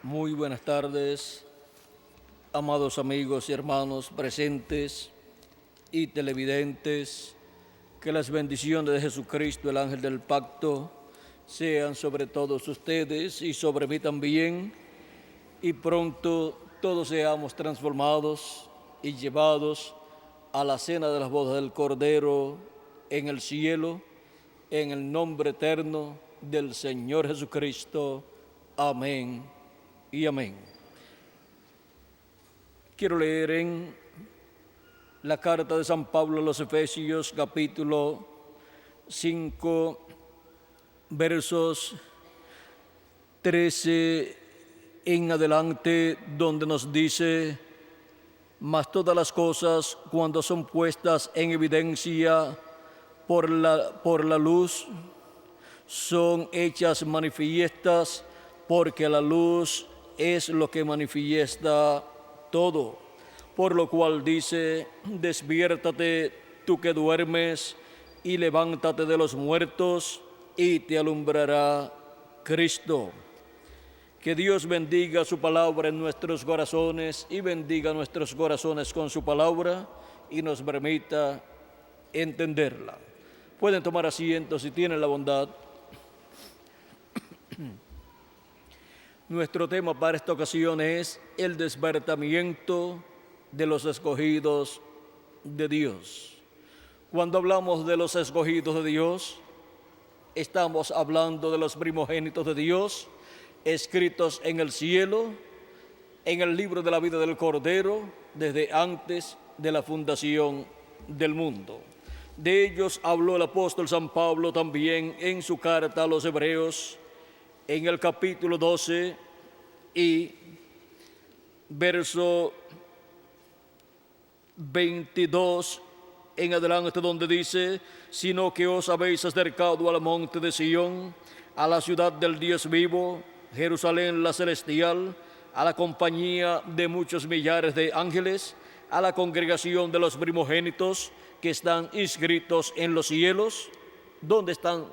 Muy buenas tardes, amados amigos y hermanos presentes y televidentes. Que las bendiciones de Jesucristo, el ángel del pacto, sean sobre todos ustedes y sobre mí también, y pronto todos seamos transformados y llevados a la cena de las bodas del Cordero en el cielo, en el nombre eterno del Señor Jesucristo. Amén y amén. Quiero leer en la carta de San Pablo a los Efesios, capítulo 5, versos 13 en adelante, donde nos dice: mas todas las cosas, cuando son puestas en evidencia por la luz, son hechas manifiestas, porque la luz es lo que manifiesta todo. Por lo cual dice: despiértate tú que duermes, y levántate de los muertos, y te alumbrará Cristo. Que Dios bendiga su palabra en nuestros corazones y bendiga nuestros corazones con su palabra y nos permita entenderla. Pueden tomar asiento si tienen la bondad. Nuestro tema para esta ocasión es el despertamiento de los escogidos de Dios. Cuando hablamos de los escogidos de Dios, estamos hablando de los primogénitos de Dios, escritos en el cielo, en el libro de la vida del Cordero, desde antes de la fundación del mundo. De ellos habló el apóstol San Pablo también en su carta a los Hebreos, en el capítulo 12 y verso 22 en adelante, donde dice: sino que os habéis acercado al monte de Sión, a la ciudad del Dios vivo, Jerusalén la celestial, a la compañía de muchos millares de ángeles, a la congregación de los primogénitos que están inscritos en los cielos. ¿Dónde están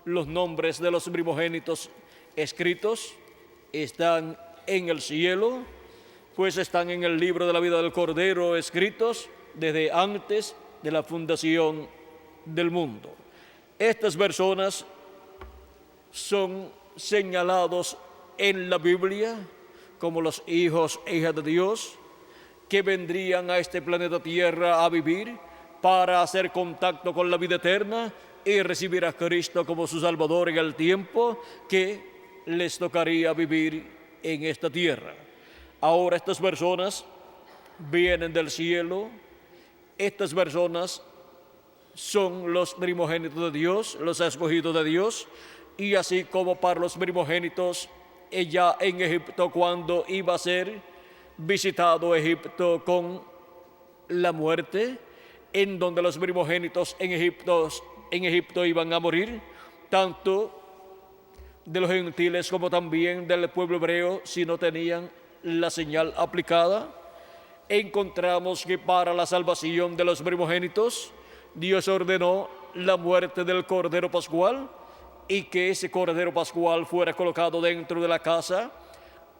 los nombres de los primogénitos escritos? Están en el cielo, pues están en el libro de la vida del Cordero, escritos desde antes de la fundación del mundo. Estas personas son señalados en la Biblia como los hijos e hijas de Dios, que vendrían a este planeta Tierra a vivir para hacer contacto con la vida eterna y recibir a Cristo como su Salvador en el tiempo que les tocaría vivir en esta tierra. Ahora estas personas vienen del cielo, estas personas son los primogénitos de Dios, los escogidos de Dios, y así como para los primogénitos ella en Egipto, cuando iba a ser visitado Egipto con la muerte, en donde los primogénitos en Egipto iban a morir, tanto de los gentiles como también del pueblo hebreo, si no tenían la señal aplicada. Encontramos que para la salvación de los primogénitos, Dios ordenó la muerte del Cordero Pascual, y que ese Cordero Pascual fuera colocado dentro de la casa,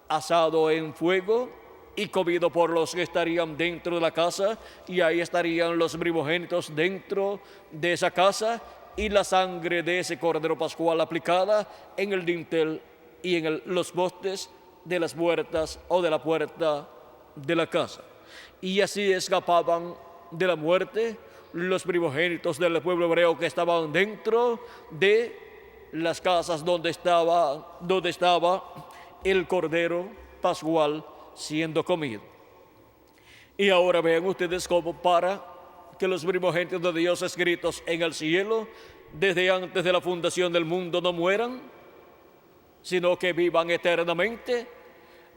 asado en fuego y comido por los que estarían dentro de la casa, y ahí estarían los primogénitos dentro de esa casa, y la sangre de ese Cordero Pascual aplicada en el dintel y en los postes de las puertas o de la puerta de la casa. Y así escapaban de la muerte los primogénitos del pueblo hebreo que estaban dentro de las casas donde estaba el Cordero Pascual siendo comido. Y ahora vean ustedes cómo para que los primogénitos de Dios escritos en el cielo desde antes de la fundación del mundo no mueran, sino que vivan eternamente.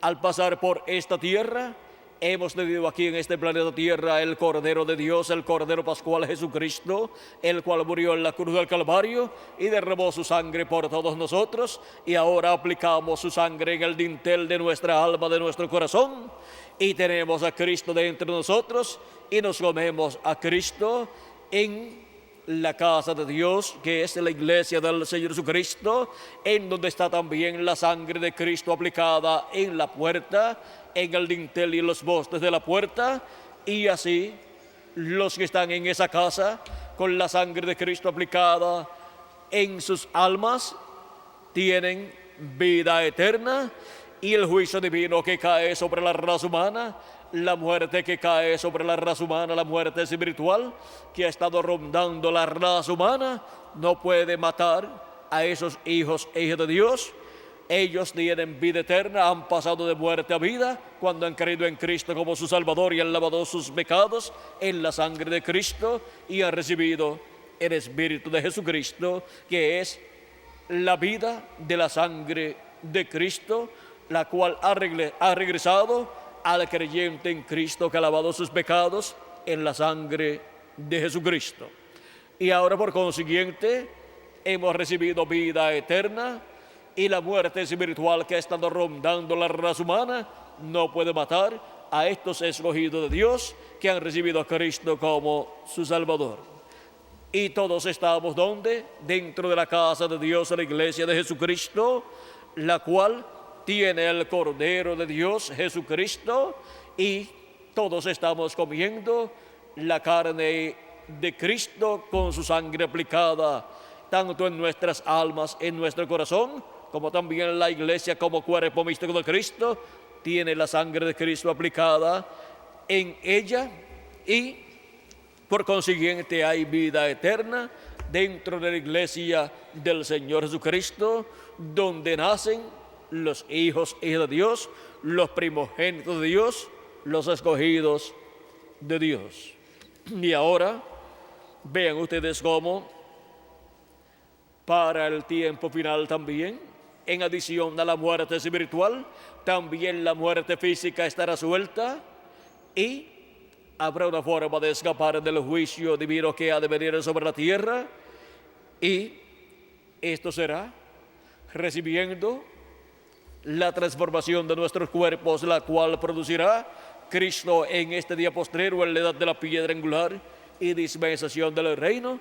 Al pasar por esta tierra, hemos tenido aquí en este planeta Tierra el Cordero de Dios, el Cordero Pascual Jesucristo, el cual murió en la cruz del Calvario y derramó su sangre por todos nosotros, y ahora aplicamos su sangre en el dintel de nuestra alma, de nuestro corazón, y tenemos a Cristo dentro de nosotros, y nos comemos a Cristo en la casa de Dios, que es la iglesia del Señor Jesucristo, en donde está también la sangre de Cristo aplicada en la puerta, en el dintel y en los postes de la puerta, y así los que están en esa casa con la sangre de Cristo aplicada en sus almas tienen vida eterna, y el juicio divino que cae sobre la raza humana, la muerte que cae sobre la raza humana, la muerte espiritual que ha estado rondando la raza humana, no puede matar a esos hijos e hijas de Dios. Ellos tienen vida eterna, han pasado de muerte a vida cuando han creído en Cristo como su Salvador y han lavado sus pecados en la sangre de Cristo y han recibido el Espíritu de Jesucristo, que es la vida de la sangre de Cristo, la cual ha regresado al creyente en Cristo que ha lavado sus pecados en la sangre de Jesucristo. Y ahora, por consiguiente, hemos recibido vida eterna, y la muerte espiritual que ha estado rondando la raza humana no puede matar a estos escogidos de Dios que han recibido a Cristo como su Salvador. Y todos estamos, ¿dónde? Dentro de la casa de Dios, la iglesia de Jesucristo, la cual tiene el Cordero de Dios, Jesucristo, y todos estamos comiendo la carne de Cristo con su sangre aplicada, tanto en nuestras almas, en nuestro corazón, como también la iglesia como cuerpo místico de Cristo, tiene la sangre de Cristo aplicada en ella, y por consiguiente hay vida eterna dentro de la iglesia del Señor Jesucristo, donde nacen los hijos e hijas de Dios, los primogénitos de Dios, los escogidos de Dios. Y ahora vean ustedes cómo para el tiempo final también, en adición a la muerte espiritual, también la muerte física estará suelta, y habrá una forma de escapar del juicio divino que ha de venir sobre la tierra, y esto será recibiendo la transformación de nuestros cuerpos, la cual producirá Cristo en este día postrero, en la edad de la piedra angular y dispensación del reino,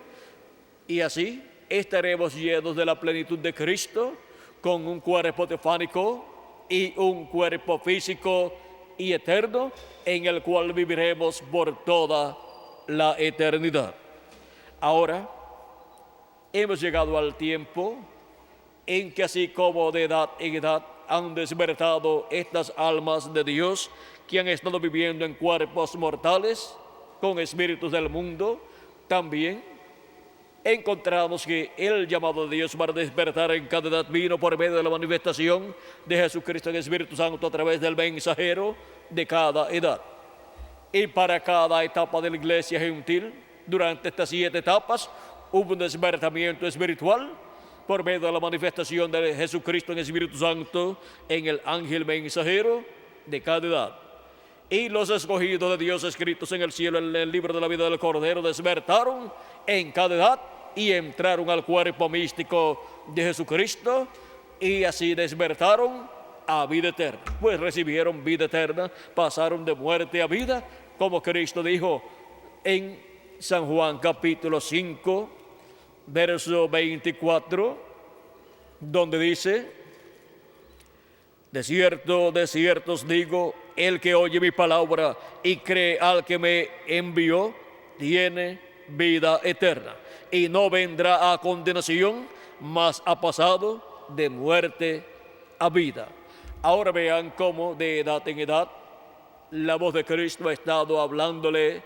y así estaremos llenos de la plenitud de Cristo, con un cuerpo teofánico y un cuerpo físico y eterno, en el cual viviremos por toda la eternidad. Ahora hemos llegado al tiempo en que, así como de edad en edad han despertado estas almas de Dios que han estado viviendo en cuerpos mortales con espíritus del mundo, también encontramos que el llamado de Dios para despertar en cada edad vino por medio de la manifestación de Jesucristo en Espíritu Santo a través del mensajero de cada edad. Y para cada etapa de la iglesia gentil, durante estas 7 etapas, hubo un despertamiento espiritual por medio de la manifestación de Jesucristo en Espíritu Santo en el ángel mensajero de cada edad. Y los escogidos de Dios escritos en el cielo en el libro de la vida del Cordero despertaron en cada edad y entraron al cuerpo místico de Jesucristo, y así despertaron a vida eterna. Pues recibieron vida eterna, pasaron de muerte a vida, como Cristo dijo en San Juan capítulo 5, verso 24, donde dice: de cierto os digo, el que oye mi palabra y cree al que me envió, tiene vida eterna, y no vendrá a condenación, mas ha pasado de muerte a vida. Ahora vean cómo de edad en edad la voz de Cristo ha estado hablándole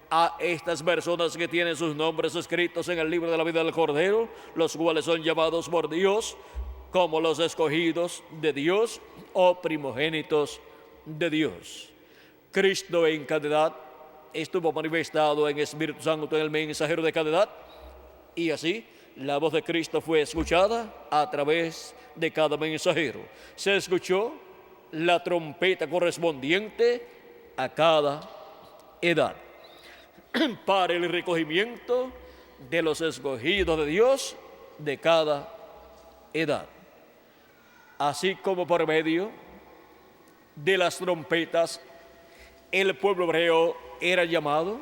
a estas personas que tienen sus nombres escritos en el libro de la vida del Cordero, los cuales son llamados por Dios como los escogidos de Dios o primogénitos de Dios. Cristo en cada edad estuvo manifestado en Espíritu Santo en el mensajero de cada edad, y así la voz de Cristo fue escuchada a través de cada mensajero. Se escuchó la trompeta correspondiente a cada edad para el recogimiento de los escogidos de Dios de cada edad. Así como por medio de las trompetas el pueblo hebreo era llamado,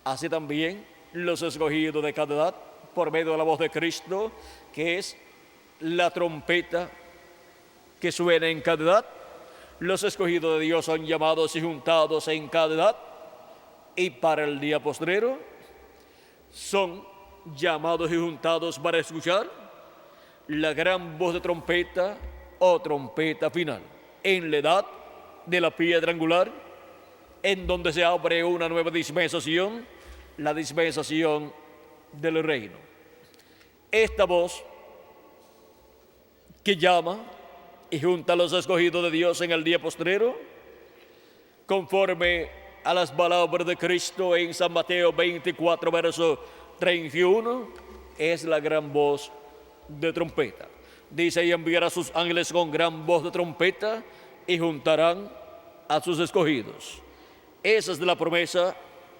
así también los escogidos de cada edad, por medio de la voz de Cristo, que es la trompeta que suena en cada edad. Los escogidos de Dios son llamados y juntados en cada edad, y para el día postrero son llamados y juntados para escuchar la gran voz de trompeta o trompeta final, en la edad de la piedra angular, en donde se abre una nueva dispensación, la dispensación del reino. Esta voz que llama y junta a los escogidos de Dios en el día postrero, conforme a las palabras de Cristo en San Mateo 24, verso 31, es la gran voz de trompeta. Dice: y enviará a sus ángeles con gran voz de trompeta y juntarán a sus escogidos. Esa es la promesa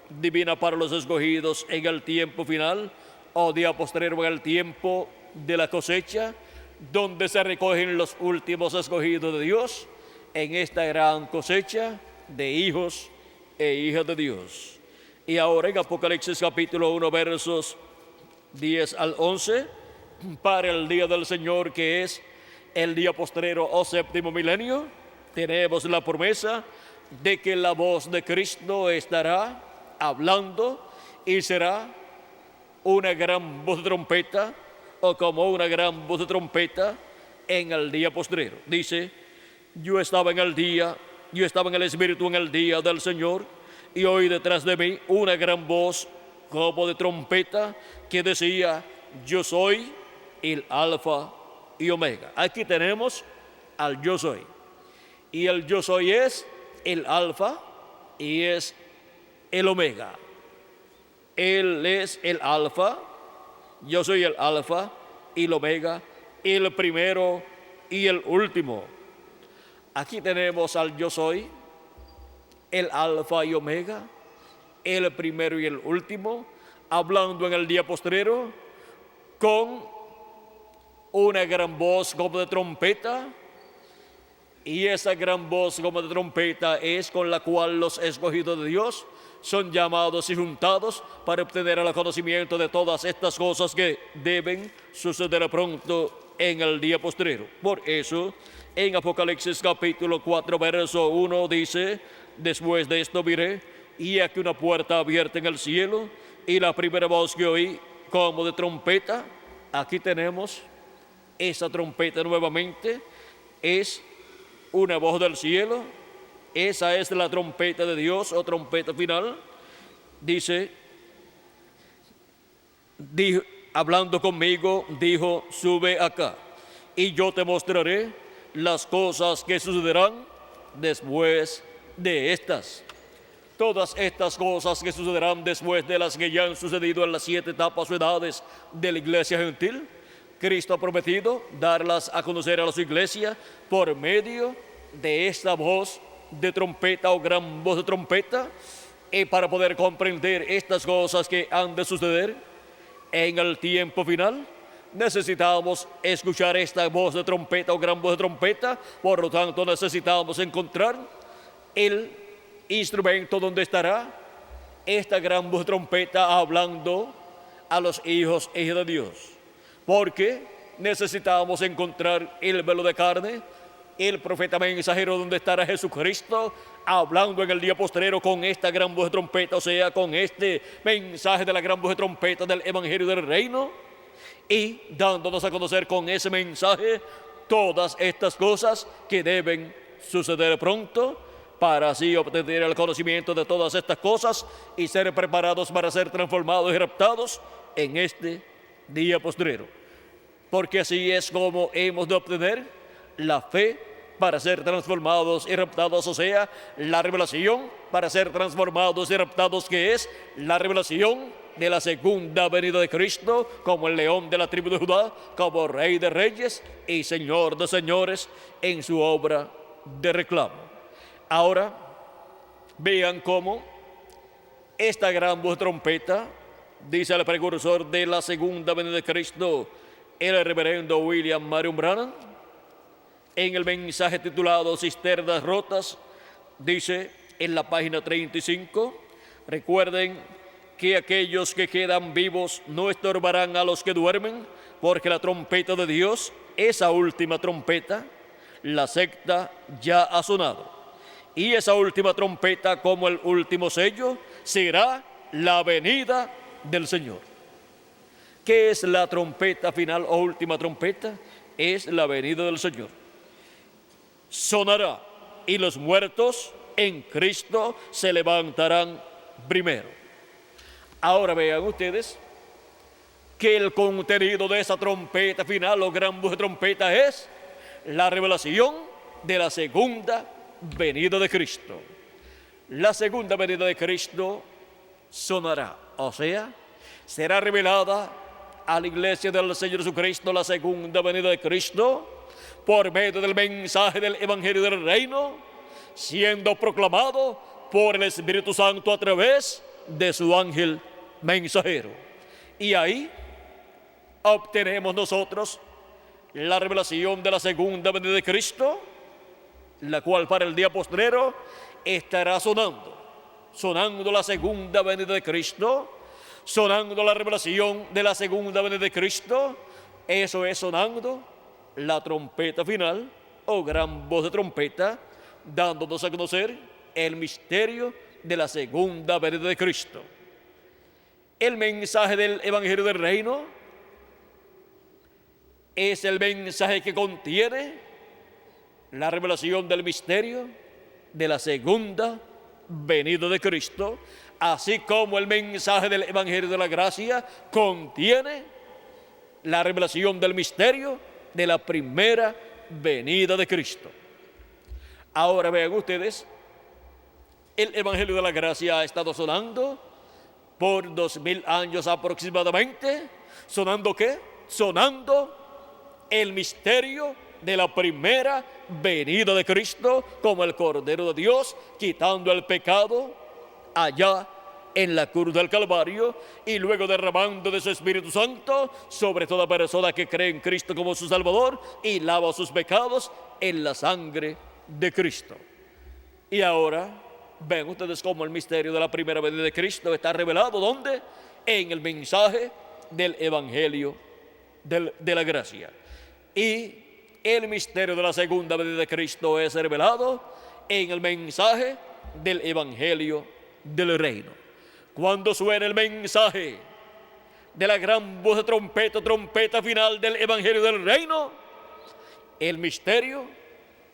divina para los escogidos en el tiempo final o día postrero, en el tiempo de la cosecha, donde se recogen los últimos escogidos de Dios en esta gran cosecha de hijos e hijas de Dios. Y ahora en Apocalipsis capítulo 1, versos 10 al 11, para el día del Señor, que es el día postrero o séptimo milenio, tenemos la promesa de que la voz de Cristo estará hablando y será una gran voz de trompeta, o como una gran voz de trompeta en el día postrero. Dice: yo estaba en el Espíritu en el día del Señor, y oí detrás de mí una gran voz como de trompeta que decía: yo soy el Alfa y Omega. Aquí tenemos al yo soy. Y el yo soy es el Alfa y es el Omega. Él es el Alfa, yo soy el Alfa y el Omega, el primero y el último. Aquí tenemos al yo soy, el Alfa y Omega, el primero y el último, hablando en el día postrero con una gran voz como de trompeta. Y esa gran voz como de trompeta es con la cual los escogidos de Dios son llamados y juntados para obtener el conocimiento de todas estas cosas que deben suceder pronto en el día postrero. Por eso, en Apocalipsis capítulo 4, verso 1 dice: después de esto miré, y aquí una puerta abierta en el cielo, y la primera voz que oí como de trompeta. Aquí tenemos esa trompeta nuevamente, es una voz del cielo. Esa es la trompeta de Dios o trompeta final. Dice, hablando conmigo, dijo: sube acá y yo te mostraré las cosas que sucederán después de estas. Todas estas cosas que sucederán después de las que ya han sucedido en las 7 etapas o edades de la iglesia gentil, Cristo ha prometido darlas a conocer a su iglesia por medio de esta voz de trompeta o gran voz de trompeta. Y para poder comprender estas cosas que han de suceder en el tiempo final, necesitamos escuchar esta voz de trompeta o gran voz de trompeta. Por lo tanto, necesitamos encontrar el instrumento donde estará esta gran voz de trompeta hablando a los hijos e hijas de Dios. Porque necesitamos encontrar el velo de carne, el profeta mensajero, donde estará Jesucristo hablando en el día postrero con esta gran voz de trompeta, o sea, con este mensaje de la gran voz de trompeta del Evangelio del Reino, y dándonos a conocer con ese mensaje todas estas cosas que deben suceder pronto, para así obtener el conocimiento de todas estas cosas y ser preparados para ser transformados y raptados en este día postrero. Porque así es como hemos de obtener la fe para ser transformados y raptados, o sea, la revelación para ser transformados y raptados, que es la revelación de la segunda venida de Cristo como el león de la tribu de Judá, como Rey de reyes y Señor de señores en su obra de reclamo. Ahora, vean cómo esta gran voz de trompeta, dice el precursor de la segunda venida de Cristo, el reverendo William Marion Branham, en el mensaje titulado Cisternas Rotas, dice en la página 35, recuerden que aquellos que quedan vivos no estorbarán a los que duermen, porque la trompeta de Dios, esa última trompeta, la sexta, ya ha sonado. Y esa última trompeta, como el último sello, será la venida del Señor. ¿Qué es la trompeta final o última trompeta? Es la venida del Señor. Sonará y los muertos en Cristo se levantarán primero. Ahora vean ustedes que el contenido de esa trompeta final o gran voz de trompeta es la revelación de la segunda venida de Cristo. La segunda venida de Cristo sonará, o sea, será revelada a la iglesia del Señor Jesucristo la segunda venida de Cristo por medio del mensaje del Evangelio del Reino, siendo proclamado por el Espíritu Santo a través de su ángel mensajero. Y ahí obtenemos nosotros la revelación de la segunda venida de Cristo, la cual para el día postrero estará sonando la segunda venida de Cristo, sonando la revelación de la segunda venida de Cristo. Eso es sonando la trompeta final o gran voz de trompeta, dándonos a conocer el misterio de la segunda venida de Cristo. El mensaje del Evangelio del Reino es el mensaje que contiene la revelación del misterio de la segunda venida de Cristo, así como el mensaje del Evangelio de la Gracia contiene la revelación del misterio de la primera venida de Cristo. Ahora vean ustedes, el Evangelio de la Gracia ha estado sonando por 2000 años aproximadamente. ¿Sonando qué? Sonando el misterio de la primera venida de Cristo como el Cordero de Dios, quitando el pecado allá en la cruz del Calvario y luego derramando de su Espíritu Santo sobre toda persona que cree en Cristo como su Salvador y lava sus pecados en la sangre de Cristo. Y ahora ven ustedes cómo el misterio de la primera venida de Cristo está revelado. ¿Dónde? En el mensaje del Evangelio de la Gracia. Y el misterio de la segunda venida de Cristo es revelado en el mensaje del Evangelio del Reino. Cuando suena el mensaje de la gran voz de trompeta, trompeta final del Evangelio del Reino, el misterio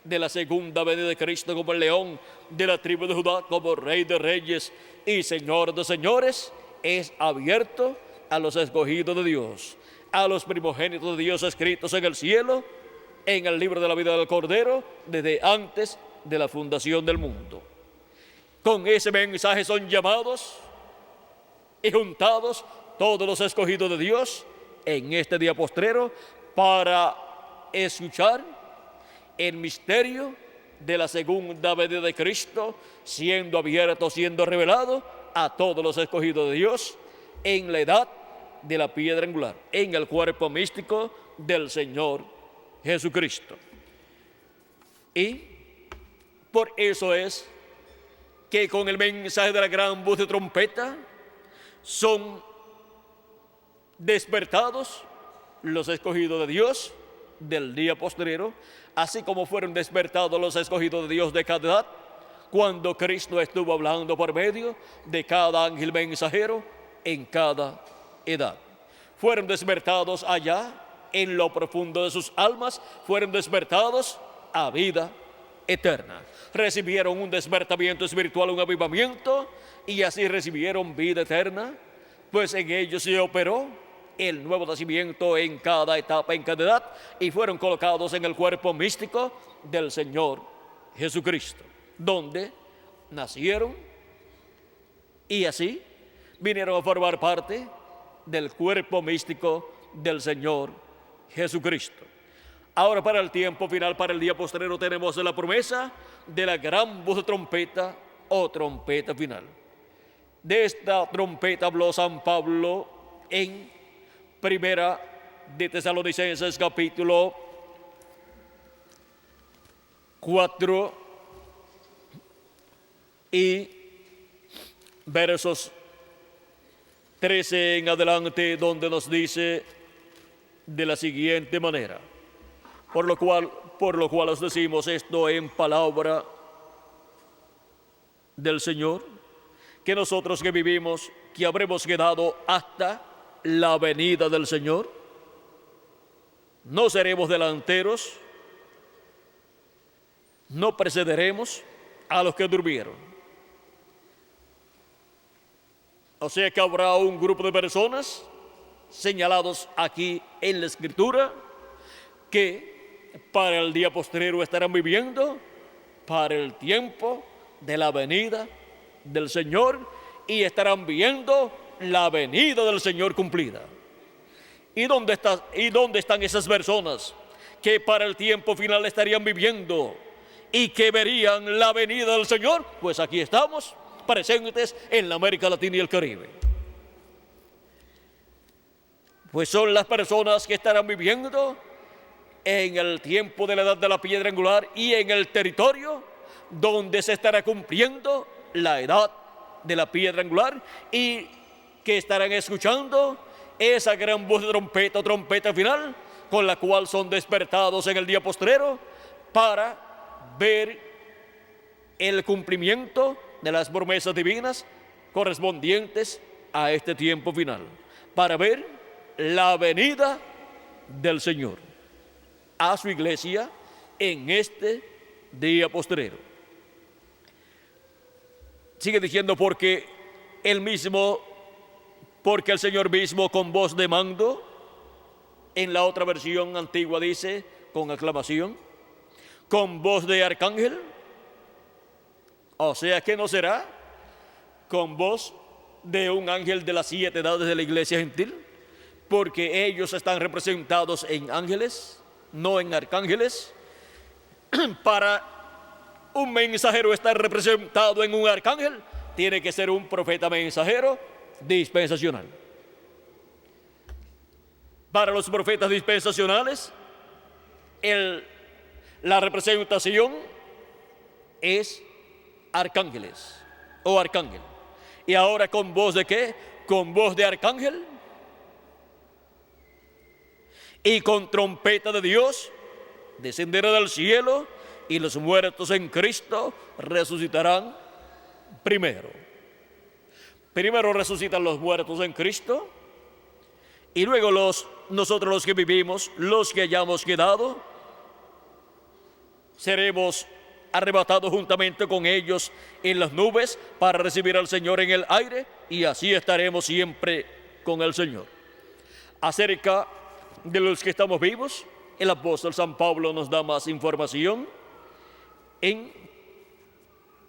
de la segunda venida de Cristo como el león de la tribu de Judá, como Rey de reyes y Señor de señores, es abierto a los escogidos de Dios, a los primogénitos de Dios escritos en el cielo, en el libro de la vida del Cordero, desde antes de la fundación del mundo. Con ese mensaje son llamados y juntados todos los escogidos de Dios en este día postrero para escuchar el misterio de la segunda venida de Cristo siendo abierto, siendo revelado a todos los escogidos de Dios en la edad de la piedra angular, en el cuerpo místico del Señor Jesucristo. Y por eso es que con el mensaje de la gran voz de trompeta son despertados los escogidos de Dios del día postrero, así como fueron despertados los escogidos de Dios de cada edad, cuando Cristo estuvo hablando por medio de cada ángel mensajero en cada edad. Fueron despertados allá en lo profundo de sus almas, fueron despertados a vida eterna. Recibieron un despertamiento espiritual, un avivamiento, y así recibieron vida eterna, pues en ellos se operó el nuevo nacimiento en cada etapa, en cada edad, y fueron colocados en el cuerpo místico del Señor Jesucristo, donde nacieron y así vinieron a formar parte del cuerpo místico del Señor Jesucristo. Ahora, para el tiempo final, para el día postrero, tenemos la promesa de la gran voz de trompeta o trompeta final. De esta trompeta habló San Pablo en Primera de Tesalonicenses capítulo 4 y versos 13 en adelante, donde nos dice de la siguiente manera: por lo cual os decimos esto en palabra del Señor, que nosotros que vivimos, que habremos quedado hasta la venida del Señor, no seremos delanteros, no precederemos a los que durmieron. O sea que habrá un grupo de personas señalados aquí en la Escritura que para el día postrero estarán viviendo para el tiempo de la venida del Señor y estarán viendo la venida del Señor cumplida. ¿Y dónde están esas personas que para el tiempo final estarían viviendo y que verían la venida del Señor? Pues aquí estamos, presentes en la América Latina y el Caribe. Pues son las personas que estarán viviendo en el tiempo de la edad de la piedra angular y en el territorio donde se estará cumpliendo la edad de la piedra angular, y que estarán escuchando esa gran voz de trompeta final, con la cual son despertados en el día postrero para ver el cumplimiento de las promesas divinas correspondientes a este tiempo final, para ver la venida del Señor a su iglesia en este día postrero. Sigue diciendo, porque el Señor mismo con voz de mando, en la otra versión antigua dice con aclamación, con voz de arcángel, o sea que no será con voz de un ángel de las 7 edades de la iglesia gentil, porque ellos están representados en ángeles, no en arcángeles. Para un mensajero estar representado en un arcángel, tiene que ser un profeta mensajero dispensacional. Para los profetas dispensacionales, la representación es arcángeles o arcángel. Y ahora, ¿con voz de qué? Con voz de arcángel y con trompeta de Dios descenderá del cielo, y los muertos en Cristo resucitarán primero. Primero resucitan los muertos en Cristo, y luego nosotros los que vivimos, los que hayamos quedado, seremos arrebatados juntamente con ellos en las nubes para recibir al Señor en el aire, y así estaremos siempre con el Señor. Acerca de los que estamos vivos, el apóstol San Pablo nos da más información en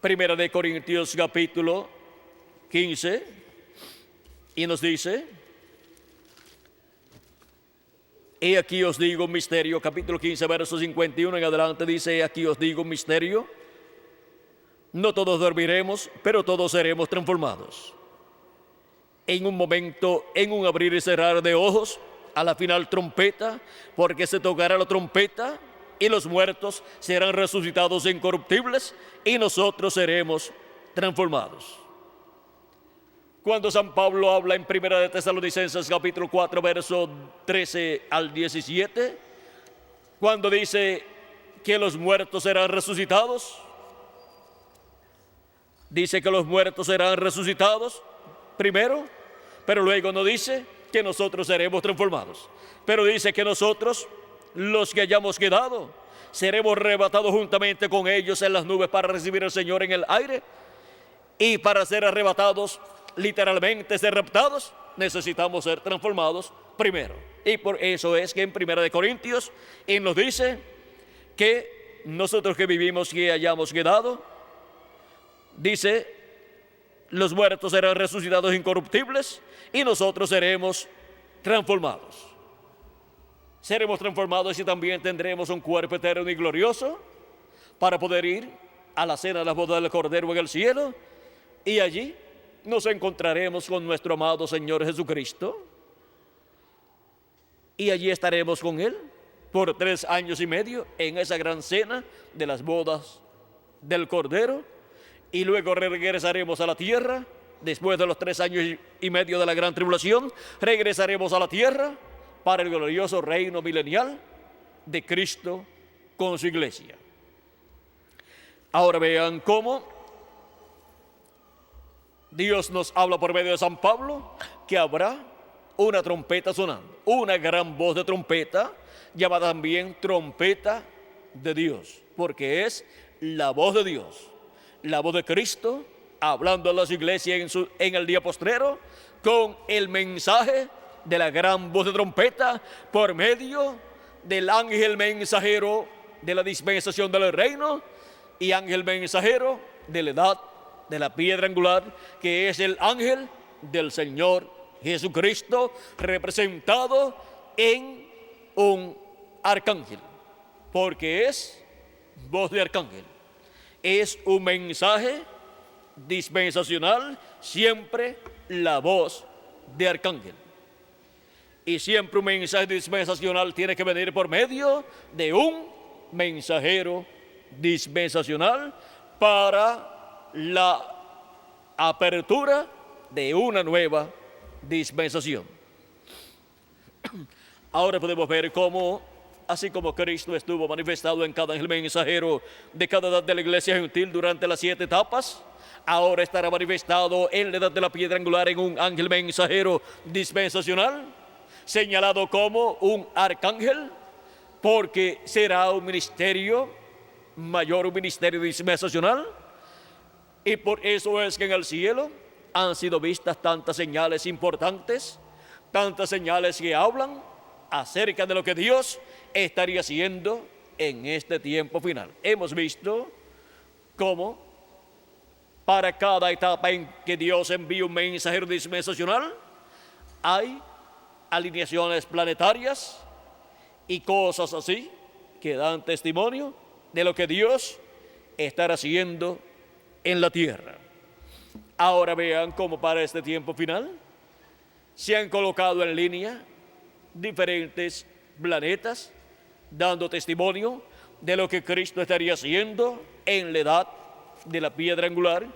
1 Corintios capítulo 15, y nos dice: he aquí os digo un misterio. Capítulo 15, verso 51 en adelante dice: he aquí os digo un misterio, no todos dormiremos, pero todos seremos transformados. En un momento, en un abrir y cerrar de ojos, a la final trompeta, porque se tocará la trompeta y los muertos serán resucitados incorruptibles y nosotros seremos transformados. Cuando San Pablo habla en 1 de Tesalonicenses capítulo 4, verso 13 al 17, cuando dice que los muertos serán resucitados, dice que los muertos serán resucitados primero, pero luego no dice que nosotros seremos transformados, pero dice que nosotros, los que hayamos quedado, seremos arrebatados juntamente con ellos en las nubes para recibir al Señor en el aire. Y para ser arrebatados, literalmente ser raptados, necesitamos ser transformados primero. Y por eso es que en 1 de Corintios Él nos dice que nosotros que vivimos y hayamos quedado, dice, los muertos serán resucitados incorruptibles y nosotros seremos transformados. Seremos transformados y también tendremos un cuerpo eterno y glorioso para poder ir a la cena de la boda del Cordero en el cielo, y allí nos encontraremos con nuestro amado Señor Jesucristo, y allí estaremos con Él por 3 años y medio en esa gran cena de las bodas del Cordero, y luego regresaremos a la tierra después de los 3 años y medio de la gran tribulación, regresaremos a la tierra para el glorioso reino milenial de Cristo con su iglesia. Ahora vean cómo Dios nos habla por medio de San Pablo que habrá una trompeta sonando, una gran voz de trompeta, llamada también trompeta de Dios, porque es la voz de Dios, la voz de Cristo, hablando a las iglesias en el día postrero, con el mensaje de la gran voz de trompeta, por medio del ángel mensajero de la dispensación del reino, y ángel mensajero de la edad de la piedra angular, que es el ángel del Señor Jesucristo, representado en un arcángel, porque es voz de arcángel. Es un mensaje dispensacional, siempre la voz de arcángel. Y siempre un mensaje dispensacional tiene que venir por medio de un mensajero dispensacional para la apertura de una nueva dispensación. Ahora podemos ver cómo, así como Cristo estuvo manifestado en cada ángel mensajero de cada edad de la iglesia gentil durante las 7 etapas, ahora estará manifestado en la edad de la piedra angular en un ángel mensajero dispensacional, señalado como un arcángel, porque será un ministerio mayor, un ministerio dispensacional. Y por eso es que en el cielo han sido vistas tantas señales importantes, tantas señales que hablan acerca de lo que Dios estaría haciendo en este tiempo final. Hemos visto cómo para cada etapa en que Dios envía un mensajero dispensacional, hay alineaciones planetarias y cosas así que dan testimonio de lo que Dios estará haciendo en la tierra. Ahora vean cómo para este tiempo final se han colocado en línea diferentes planetas dando testimonio de lo que Cristo estaría haciendo en la edad de la piedra angular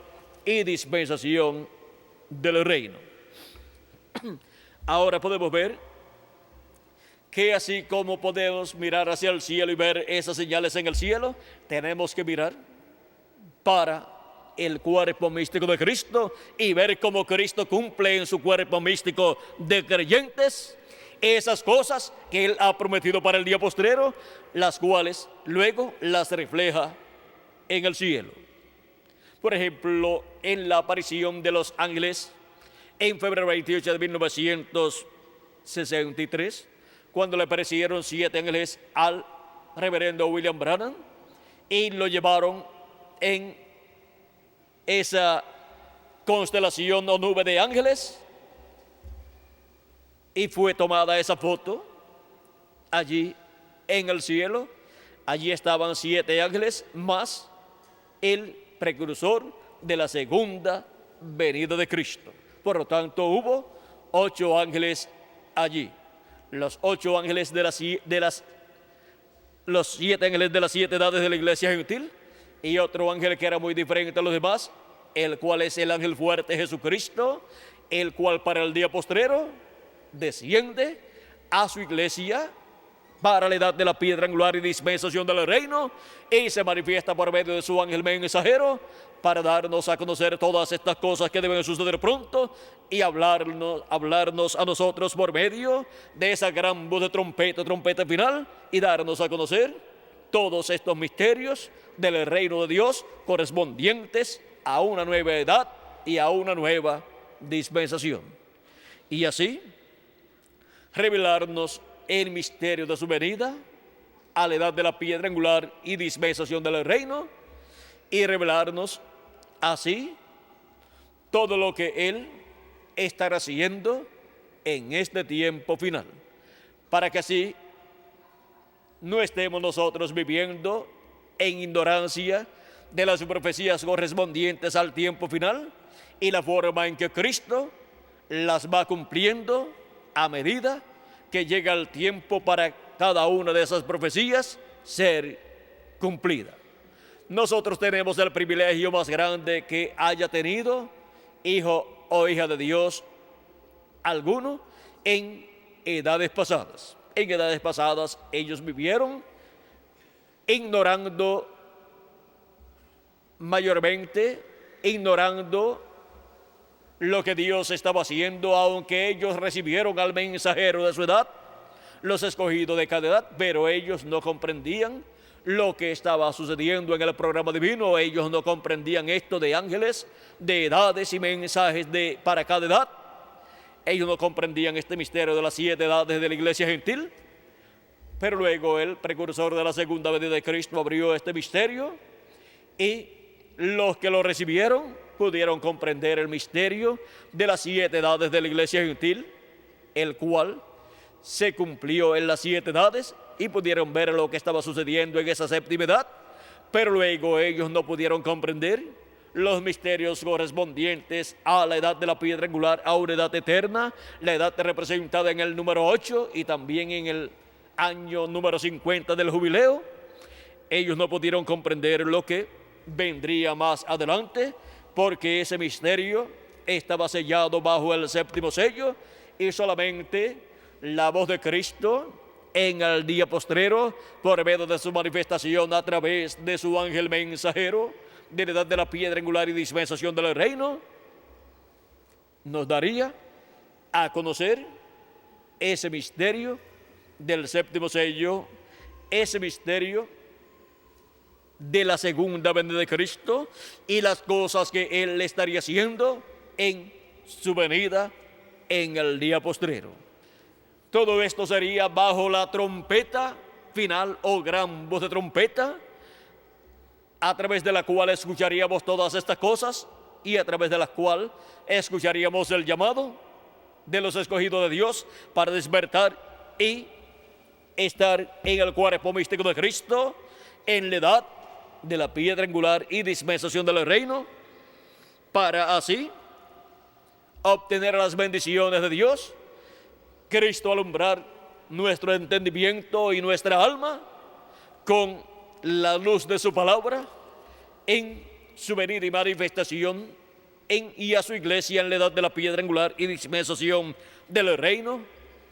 y dispensación del reino. Ahora podemos ver que así como podemos mirar hacia el cielo y ver esas señales en el cielo, tenemos que mirar para el cuerpo místico de Cristo y ver cómo Cristo cumple en su cuerpo místico de creyentes esas cosas que Él ha prometido para el día postrero, las cuales luego las refleja en el cielo. Por ejemplo, en la aparición de los ángeles en febrero 28 de 1963, cuando le aparecieron 7 ángeles al reverendo William Branham y lo llevaron en esa constelación o nube de ángeles, y fue tomada esa foto allí en el cielo. Allí estaban 7 ángeles más el precursor de la segunda venida de Cristo. Por lo tanto, hubo 8 ángeles allí. Los 8 ángeles los 7 ángeles de las 7 edades de la iglesia gentil, y otro ángel que era muy diferente a los demás, el cual es el ángel fuerte Jesucristo, el cual para el día postrero desciende a su iglesia para la edad de la piedra angular y dispensación del reino, y se manifiesta por medio de su ángel mensajero para darnos a conocer todas estas cosas que deben suceder pronto y hablarnos a nosotros por medio de esa gran voz de trompeta final, y darnos a conocer todos estos misterios del reino de Dios correspondientes a una nueva edad y a una nueva dispensación. Y así revelarnos el misterio de su venida a la edad de la piedra angular y dispensación del reino, y revelarnos así todo lo que Él estará haciendo en este tiempo final, para que así no estemos nosotros viviendo en ignorancia de las profecías correspondientes al tiempo final y la forma en que Cristo las va cumpliendo a medida que llega el tiempo para cada una de esas profecías ser cumplida. Nosotros tenemos el privilegio más grande que haya tenido hijo o hija de Dios alguno en edades pasadas. En edades pasadas ellos vivieron ignorando mayormente, ignorando lo que Dios estaba haciendo, aunque ellos recibieron al mensajero de su edad, los escogidos de cada edad, pero ellos no comprendían lo que estaba sucediendo en el programa divino. Ellos no comprendían esto de ángeles, de edades y mensajes para cada edad. Ellos no comprendían este misterio de las 7 edades de la iglesia gentil. Pero luego el precursor de la segunda venida de Cristo abrió este misterio y los que lo recibieron pudieron comprender el misterio de las 7 edades de la iglesia gentil, el cual se cumplió en las 7 edades y pudieron ver lo que estaba sucediendo en esa séptima edad, pero luego ellos no pudieron comprender los misterios correspondientes a la edad de la piedra angular, a una edad eterna, la edad representada en el número 8 y también en el año número 50 del jubileo. Ellos no pudieron comprender lo que vendría más adelante, porque ese misterio estaba sellado bajo el séptimo sello y solamente la voz de Cristo en el día postrero, por medio de su manifestación a través de su ángel mensajero, de la edad de la piedra angular y dispensación del reino, nos daría a conocer ese misterio del séptimo sello, ese misterio de la segunda venida de Cristo y las cosas que Él estaría haciendo en su venida en el día postrero. Todo esto sería bajo la trompeta final o gran voz de trompeta, a través de la cual escucharíamos todas estas cosas y a través de la cual escucharíamos el llamado de los escogidos de Dios para despertar y estar en el cuerpo místico de Cristo, en la edad de la piedra angular y dispensación del reino, para así obtener las bendiciones de Dios, Cristo alumbrar nuestro entendimiento y nuestra alma con la luz de su palabra en su venida y manifestación y a su iglesia en la edad de la piedra angular y dispensación del reino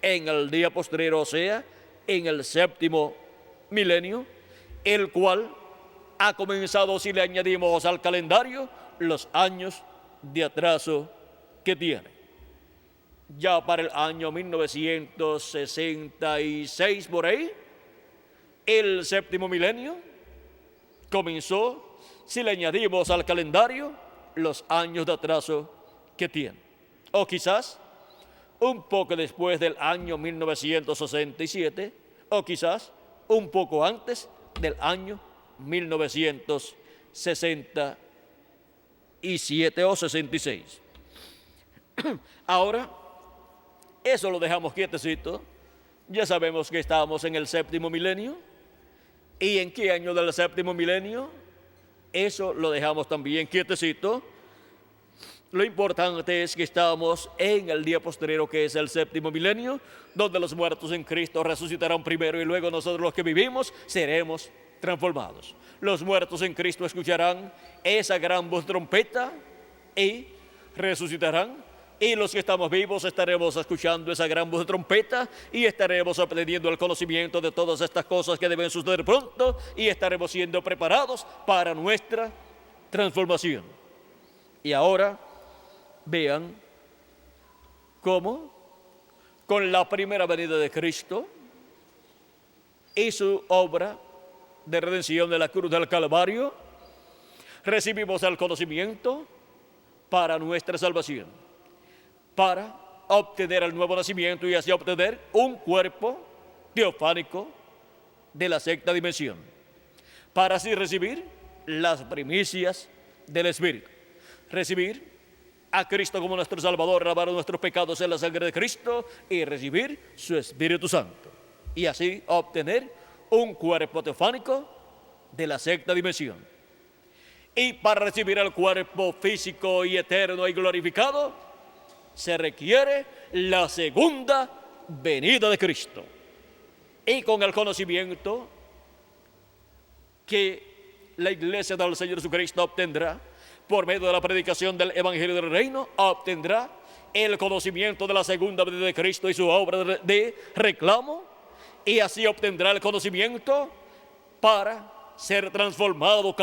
en el día postrero, o sea, en el séptimo milenio, el cual ha comenzado, si le añadimos al calendario, los años de atraso que tiene. Ya para el año 1966, por ahí, el séptimo milenio comenzó, si le añadimos al calendario, los años de atraso que tiene. O quizás un poco después del año 1967, o quizás un poco antes del año 1967 o 66. Ahora, eso lo dejamos quietecito. Ya sabemos que estamos en el séptimo milenio. ¿Y en qué año del séptimo milenio? Eso lo dejamos también quietecito. Lo importante es que estamos en el día posterior, que es el séptimo milenio, donde los muertos en Cristo resucitarán primero y luego nosotros los que vivimos seremos transformados. Los muertos en Cristo escucharán esa gran voz de trompeta y resucitarán. Y los que estamos vivos estaremos escuchando esa gran voz de trompeta y estaremos aprendiendo el conocimiento de todas estas cosas que deben suceder pronto y estaremos siendo preparados para nuestra transformación. Y ahora vean cómo con la primera venida de Cristo y su obra de redención de la cruz del Calvario, recibimos el conocimiento para nuestra salvación, para obtener el nuevo nacimiento y así obtener un cuerpo teofánico de la sexta dimensión, para así recibir las primicias del Espíritu, recibir a Cristo como nuestro Salvador, lavar nuestros pecados en la sangre de Cristo y recibir su Espíritu Santo, y así obtener un cuerpo teofánico de la sexta dimensión. Y para recibir el cuerpo físico y eterno y glorificado, se requiere la segunda venida de Cristo. Y con el conocimiento que la iglesia del Señor Jesucristo obtendrá por medio de la predicación del Evangelio del Reino, obtendrá el conocimiento de la segunda venida de Cristo y su obra de reclamo, y así obtendrá el conocimiento para ser transformado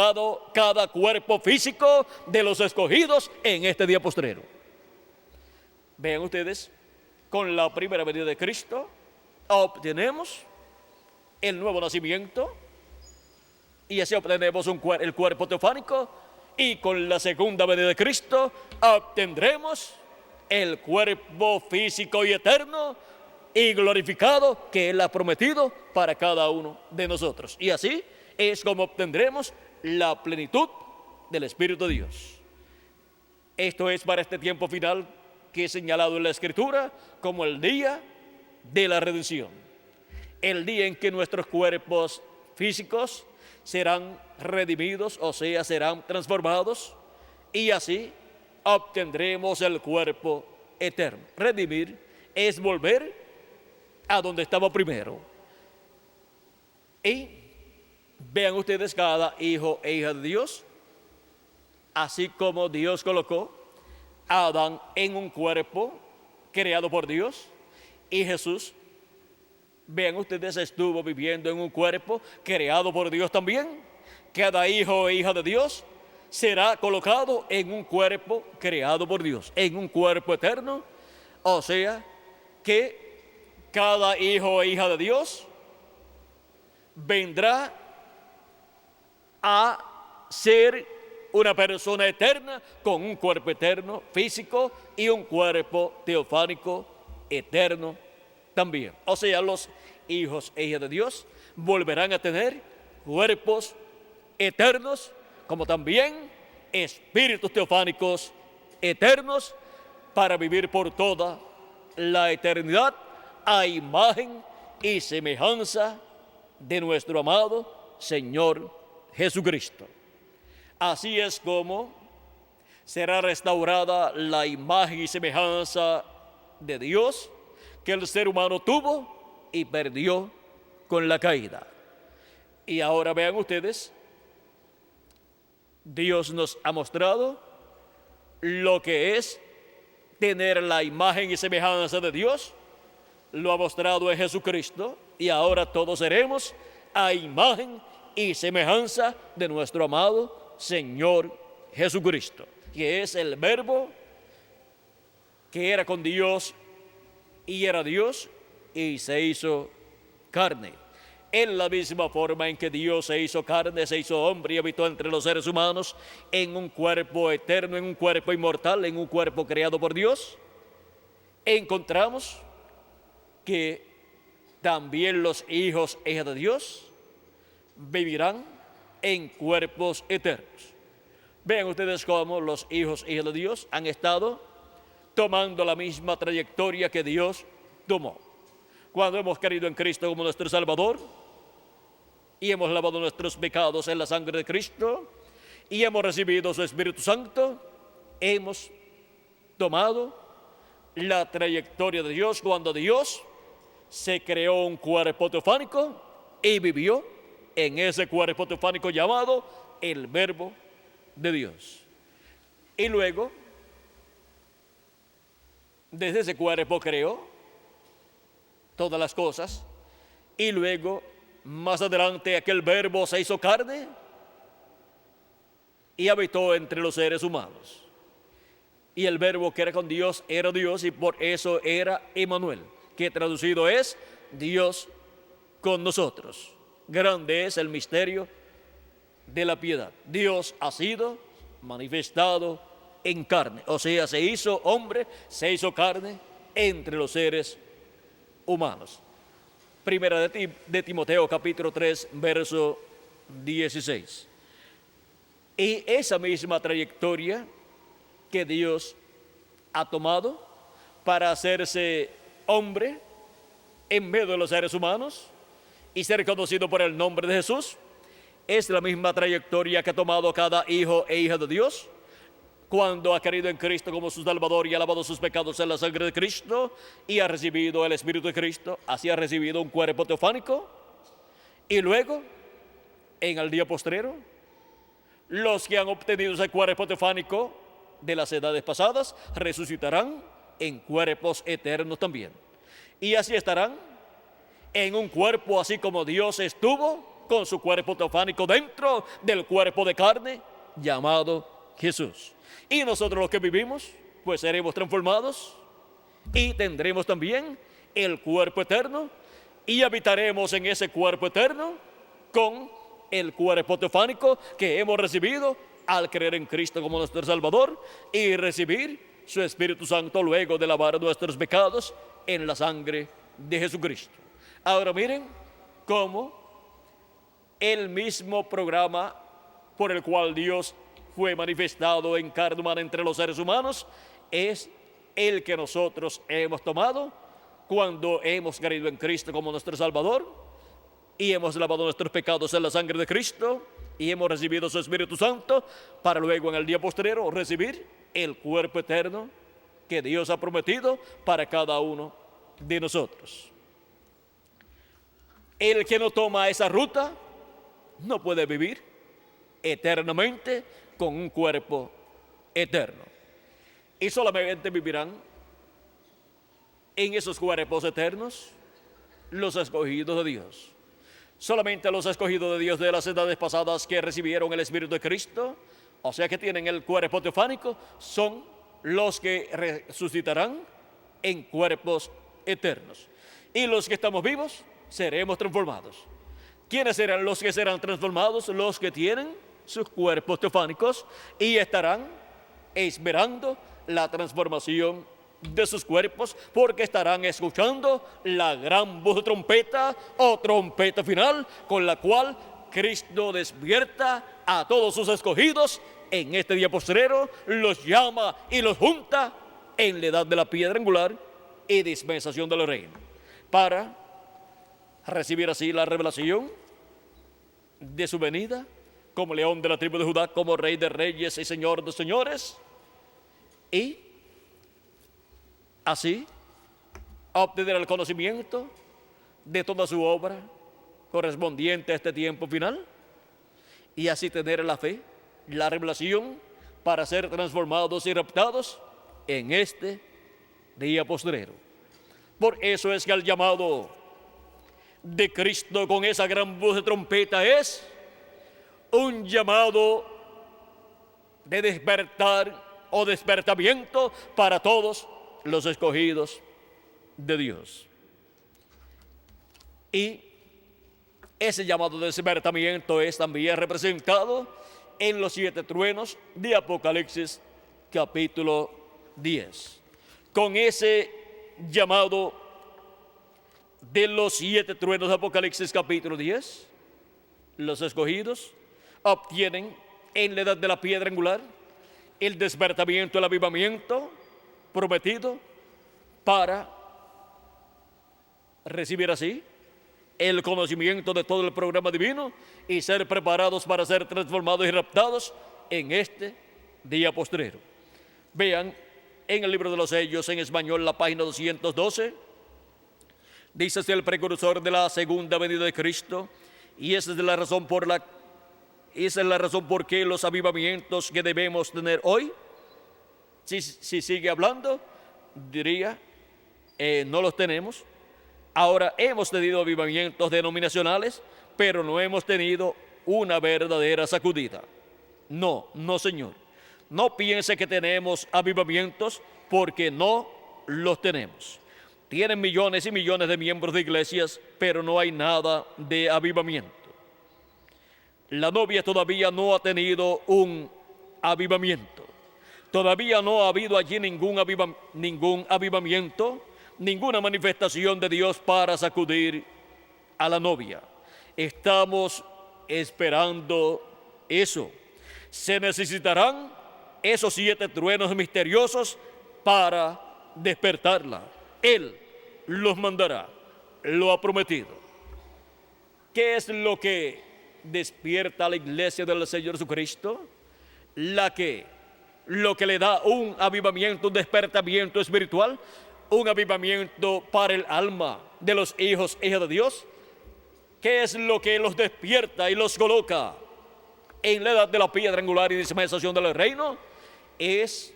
cada cuerpo físico de los escogidos en este día postrero. Vean ustedes, con la primera venida de Cristo obtenemos el nuevo nacimiento, y así obtenemos el cuerpo teofánico, y con la segunda venida de Cristo obtendremos el cuerpo físico y eterno y glorificado que Él ha prometido para cada uno de nosotros. Y así es como obtendremos la plenitud del Espíritu de Dios. Esto es para este tiempo final que he señalado en la Escritura como el día de la redención. El día en que nuestros cuerpos físicos serán redimidos, o sea, serán transformados, y así obtendremos el cuerpo eterno. Redimir es volver a donde estaba primero. Y vean ustedes, cada hijo e hija de Dios, así como Dios colocó a Adán en un cuerpo creado por Dios, y Jesús, vean ustedes, estuvo viviendo en un cuerpo creado por Dios también. Cada hijo e hija de Dios será colocado en un cuerpo creado por Dios, en un cuerpo eterno. O sea que cada hijo e hija de Dios vendrá a ser una persona eterna con un cuerpo eterno físico y un cuerpo teofánico eterno también. O sea, los hijos e hijas de Dios volverán a tener cuerpos eternos, como también espíritus teofánicos eternos, para vivir por toda la eternidad a imagen y semejanza de nuestro amado Señor Jesucristo. Así es como será restaurada la imagen y semejanza de Dios que el ser humano tuvo y perdió con la caída. Y ahora vean ustedes, Dios nos ha mostrado lo que es tener la imagen y semejanza de Dios. Lo ha mostrado en Jesucristo, y ahora todos seremos a imagen y semejanza de nuestro amado Señor Jesucristo, que es el Verbo que era con Dios y era Dios y se hizo carne. En la misma forma en que Dios se hizo carne, se hizo hombre y habitó entre los seres humanos en un cuerpo eterno, en un cuerpo inmortal, en un cuerpo creado por Dios, encontramos que también los hijos e hijas de Dios vivirán en cuerpos eternos. Vean ustedes cómo los hijos e hijas de Dios han estado tomando la misma trayectoria que Dios tomó. Cuando hemos creído en Cristo como nuestro Salvador y hemos lavado nuestros pecados en la sangre de Cristo y hemos recibido su Espíritu Santo, hemos tomado la trayectoria de Dios cuando Dios se creó un cuerpo teofánico y vivió en ese cuerpo teofánico llamado el Verbo de Dios. Y luego, desde ese cuerpo creó todas las cosas, y luego, más adelante, aquel Verbo se hizo carne y habitó entre los seres humanos. Y el Verbo que era con Dios era Dios, y por eso era Emmanuel, que traducido es Dios con nosotros. Grande es el misterio de la piedad. Dios ha sido manifestado en carne, o sea, se hizo hombre, se hizo carne entre los seres humanos. Primera de Timoteo capítulo 3, verso 16. Y esa misma trayectoria que Dios ha tomado para hacerse hombre en medio de los seres humanos y ser conocido por el nombre de Jesús, es la misma trayectoria que ha tomado cada hijo e hija de Dios cuando ha creído en Cristo como su Salvador y ha lavado sus pecados en la sangre de Cristo y ha recibido el Espíritu de Cristo. Así ha recibido un cuerpo teofánico, y luego, en el día postrero, Los que han obtenido ese cuerpo teofánico de las edades pasadas resucitarán en cuerpos eternos también. Y así estarán en un cuerpo así como Dios estuvo con su cuerpo teofánico dentro del cuerpo de carne llamado Jesús. Y nosotros los que vivimos, pues seremos transformados y tendremos también el cuerpo eterno y habitaremos en ese cuerpo eterno con el cuerpo teofánico que hemos recibido al creer en Cristo como nuestro Salvador y recibir su Espíritu Santo luego de lavar nuestros pecados en la sangre de Jesucristo. Ahora miren cómo el mismo programa por el cual Dios fue manifestado en carne humana entre los seres humanos es el que nosotros hemos tomado cuando hemos creído en Cristo como nuestro Salvador y hemos lavado nuestros pecados en la sangre de Cristo y hemos recibido su Espíritu Santo para luego en el día posterior recibir el cuerpo eterno que Dios ha prometido para cada uno de nosotros. El que no toma esa ruta no puede vivir eternamente con un cuerpo eterno. Y solamente vivirán en esos cuerpos eternos los escogidos de Dios. Solamente los escogidos de Dios de las edades pasadas que recibieron el Espíritu de Cristo, o sea que tienen el cuerpo teofánico, son los que resucitarán en cuerpos eternos. Y los que estamos vivos seremos transformados. ¿Quiénes serán los que serán transformados? Los que tienen sus cuerpos teofánicos y estarán esperando la transformación de sus cuerpos, porque estarán escuchando la gran voz de trompeta o trompeta final con la cual Cristo despierta a todos sus escogidos en este día postrero, los llama y los junta en la edad de la piedra angular y dispensación del reino, para recibir así la revelación de su venida como león de la tribu de Judá, como rey de reyes y señor de señores, y así obtener el conocimiento de toda su obra correspondiente a este tiempo final, y así tener la fe, la revelación para ser transformados y raptados en este día postrero. Por eso es que el llamado de Cristo con esa gran voz de trompeta es un llamado de despertar o despertamiento para todos los escogidos de Dios. Y ese llamado de despertamiento es también representado en los 7 truenos de Apocalipsis capítulo 10. Con ese llamado de los 7 truenos de Apocalipsis capítulo 10, los escogidos obtienen en la edad de la piedra angular el despertamiento, el avivamiento prometido para recibir así el conocimiento de todo el programa divino y ser preparados para ser transformados y raptados en este día postrero. Vean en el libro de los sellos en español, la página 212, dice así el precursor de la segunda venida de Cristo, y esa es la razón por qué los avivamientos que debemos tener hoy, si sigue hablando, diría, no los tenemos. Ahora hemos tenido avivamientos denominacionales, pero no hemos tenido una verdadera sacudida. No, señor. No piense que tenemos avivamientos, porque no los tenemos. Tienen millones y millones de miembros de iglesias, pero no hay nada de avivamiento. La novia todavía no ha tenido un avivamiento. Todavía no ha habido allí ningún avivamiento, ninguna manifestación de Dios para sacudir a la novia. Estamos esperando eso. Se necesitarán esos 7 truenos misteriosos para despertarla. Él los mandará, lo ha prometido. ¿Qué es lo que despierta a la iglesia del Señor Jesucristo? Lo que le da un avivamiento, un despertamiento espiritual, un avivamiento para el alma de los hijos e hijas de Dios. ¿Qué es lo que los despierta y los coloca en la edad de la piedra angular y dispensación del reino, es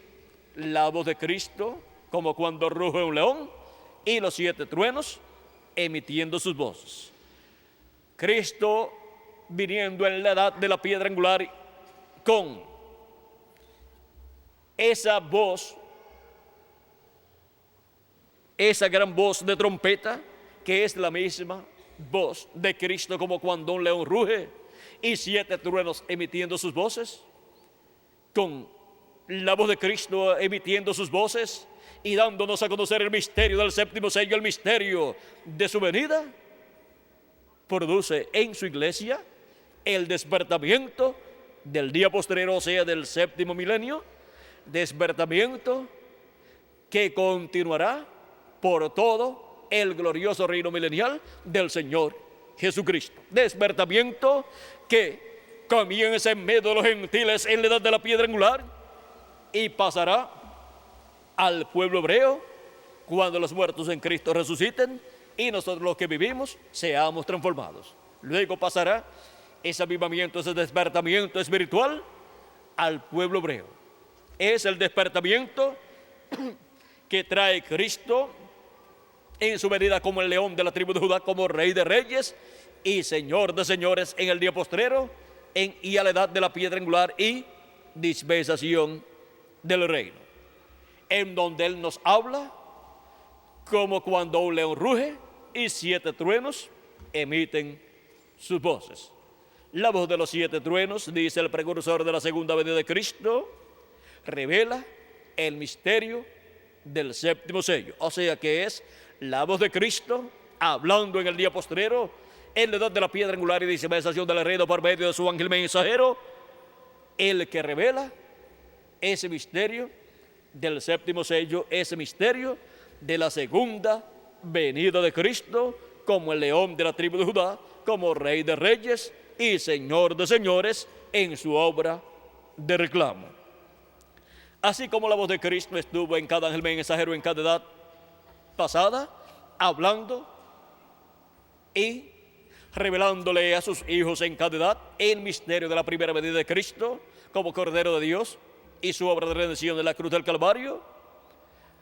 la voz de Cristo, como cuando ruge un león, y los 7 truenos emitiendo sus voces. Cristo viniendo en la edad de la piedra angular con esa voz, esa gran voz de trompeta, que es la misma voz de Cristo, como cuando un león ruge, y 7 truenos emitiendo sus voces, con la voz de Cristo emitiendo sus voces y dándonos a conocer el misterio del séptimo sello, el misterio de su venida, produce en su iglesia el despertamiento del día postrero, o sea, del séptimo milenio, despertamiento que continuará por todo el glorioso reino milenial del Señor Jesucristo. Despertamiento que comienza en medio de los gentiles en la edad de la piedra angular y pasará al pueblo hebreo cuando los muertos en Cristo resuciten y nosotros los que vivimos seamos transformados. Luego pasará ese avivamiento, ese despertamiento espiritual al pueblo hebreo. Es el despertamiento que trae Cristo en su venida como el león de la tribu de Judá, como rey de reyes y señor de señores en el día postrero y a la edad de la piedra angular y dispensación del reino, en donde Él nos habla como cuando un león ruge y 7 truenos emiten sus voces. La voz de los 7 truenos, dice el precursor de la segunda venida de Cristo, revela el misterio del séptimo sello. O sea que es la voz de Cristo hablando en el día postrero, en la edad de la piedra angular y dispensación del reino por medio de su ángel mensajero, el que revela ese misterio del séptimo sello, ese misterio de la segunda venida de Cristo como el león de la tribu de Judá, como rey de reyes y señor de señores en su obra de reclamo. Así como la voz de Cristo estuvo en cada ángel mensajero en cada edad pasada, hablando y revelándole a sus hijos en cada edad el misterio de la primera venida de Cristo como Cordero de Dios y su obra de redención en la cruz del Calvario,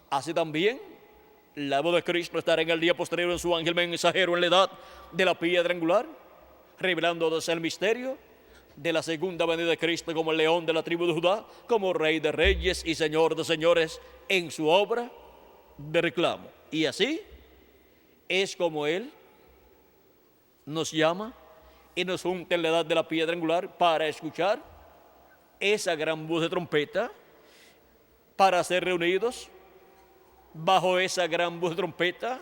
así también la voz de Cristo estará en el día posterior en su ángel mensajero en la edad de la piedra angular, revelándonos el misterio de la segunda venida de Cristo como el león de la tribu de Judá, como rey de reyes y señor de señores en su obra de reclamo. Y así es como Él nos llama y nos junta en la edad de la piedra angular para escuchar esa gran voz de trompeta, para ser reunidos bajo esa gran voz de trompeta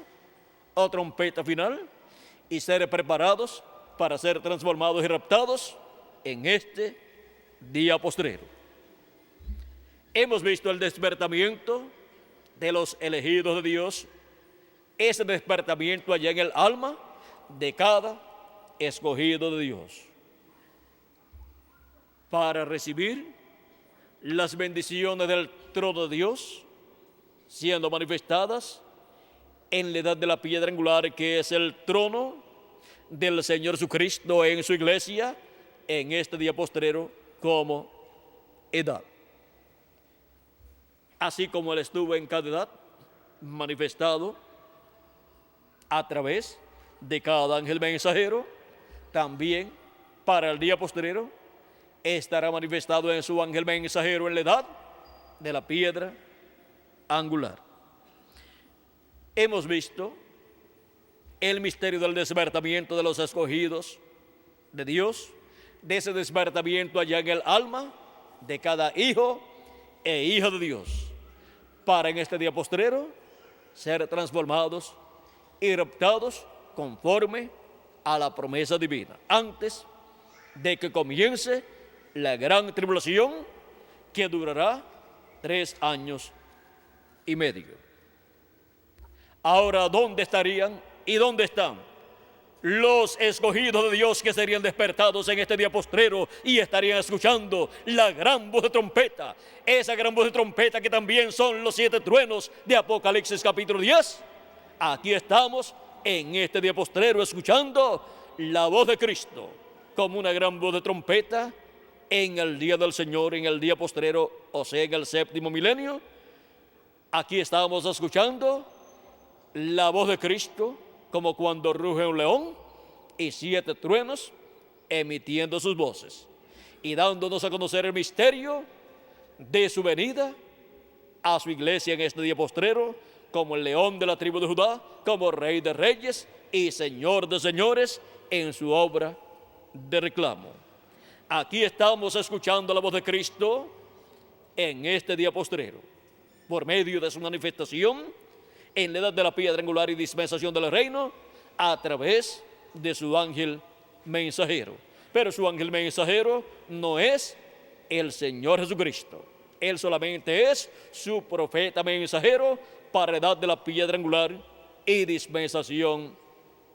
o trompeta final y ser preparados para ser transformados y raptados en este día postrero. Hemos visto el despertamiento de los elegidos de Dios, ese despertamiento allá en el alma de cada escogido de Dios, para recibir las bendiciones del trono de Dios, siendo manifestadas en la edad de la piedra angular, que es el trono del Señor Jesucristo en su iglesia, en este día postrero como edad. Así como Él estuvo en cada edad, manifestado a través de cada ángel mensajero, también para el día postrero estará manifestado en su ángel mensajero en la edad de la piedra angular. Hemos visto el misterio del despertamiento de los escogidos de Dios, de ese despertamiento allá en el alma de cada hijo e hija de Dios, para en este día postrero ser transformados y raptados conforme a la promesa divina, antes de que comience la gran tribulación que durará 3 años y medio. Ahora, ¿dónde estarían y dónde están los escogidos de Dios que serían despertados en este día postrero y estarían escuchando la gran voz de trompeta? Esa gran voz de trompeta que también son los 7 truenos de Apocalipsis capítulo 10. Aquí estamos en este día postrero escuchando la voz de Cristo como una gran voz de trompeta en el día del Señor, en el día postrero, o sea, en el séptimo milenio. Aquí estamos escuchando la voz de Cristo como cuando ruge un león y 7 truenos emitiendo sus voces y dándonos a conocer el misterio de su venida a su iglesia en este día postrero, como el león de la tribu de Judá, como rey de reyes y señor de señores en su obra de reclamo. Aquí estamos escuchando la voz de Cristo en este día postrero, por medio de su manifestación en la edad de la piedra angular y dispensación del reino, a través de su ángel mensajero. Pero su ángel mensajero no es el Señor Jesucristo. Él solamente es su profeta mensajero para la edad de la piedra angular y dispensación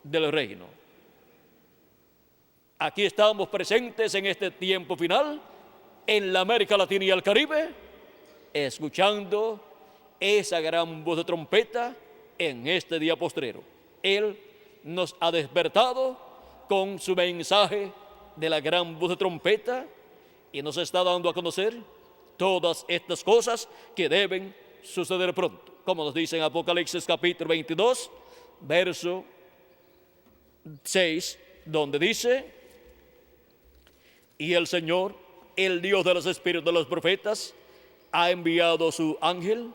del reino. Aquí estamos presentes en este tiempo final, en la América Latina y el Caribe, escuchando esa gran voz de trompeta en este día postrero. Él nos ha despertado con su mensaje de la gran voz de trompeta y nos está dando a conocer todas estas cosas que deben suceder pronto. Como nos dice en Apocalipsis capítulo 22, verso 6, donde dice: y el Señor, el Dios de los espíritus de los profetas, ha enviado su ángel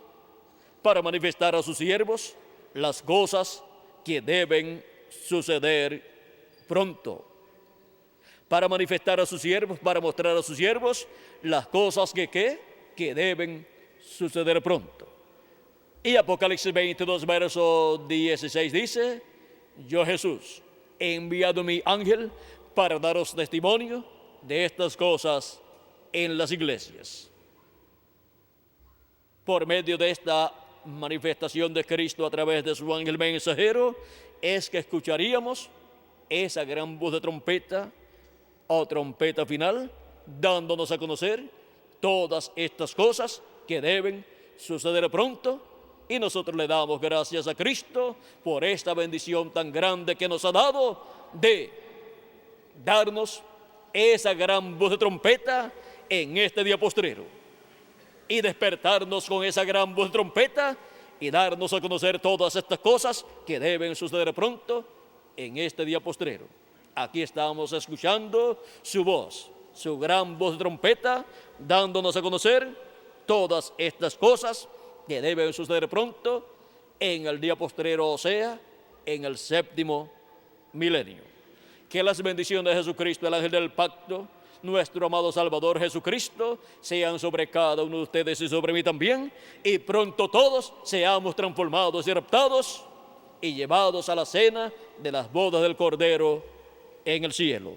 para manifestar a sus siervos las cosas que deben suceder pronto. Para manifestar a sus siervos, para mostrar a sus siervos las cosas que deben suceder pronto. Y Apocalipsis 22, verso 16 dice: yo Jesús he enviado mi ángel para daros testimonio de estas cosas en las iglesias. Por medio de esta manifestación de Cristo a través de su ángel mensajero, es que escucharíamos esa gran voz de trompeta o trompeta final, dándonos a conocer todas estas cosas que deben suceder pronto. Y nosotros le damos gracias a Cristo por esta bendición tan grande que nos ha dado de darnos esa gran voz de trompeta en este día postrero y despertarnos con esa gran voz de trompeta y darnos a conocer todas estas cosas que deben suceder pronto en este día postrero. Aquí estamos escuchando su voz, su gran voz de trompeta, dándonos a conocer todas estas cosas que deben suceder pronto en el día postrero, o sea, en el séptimo milenio. Que las bendiciones de Jesucristo, el ángel del pacto, nuestro amado Salvador Jesucristo, sean sobre cada uno de ustedes y sobre mí también, y pronto todos seamos transformados y raptados y llevados a la cena de las bodas del Cordero en el cielo.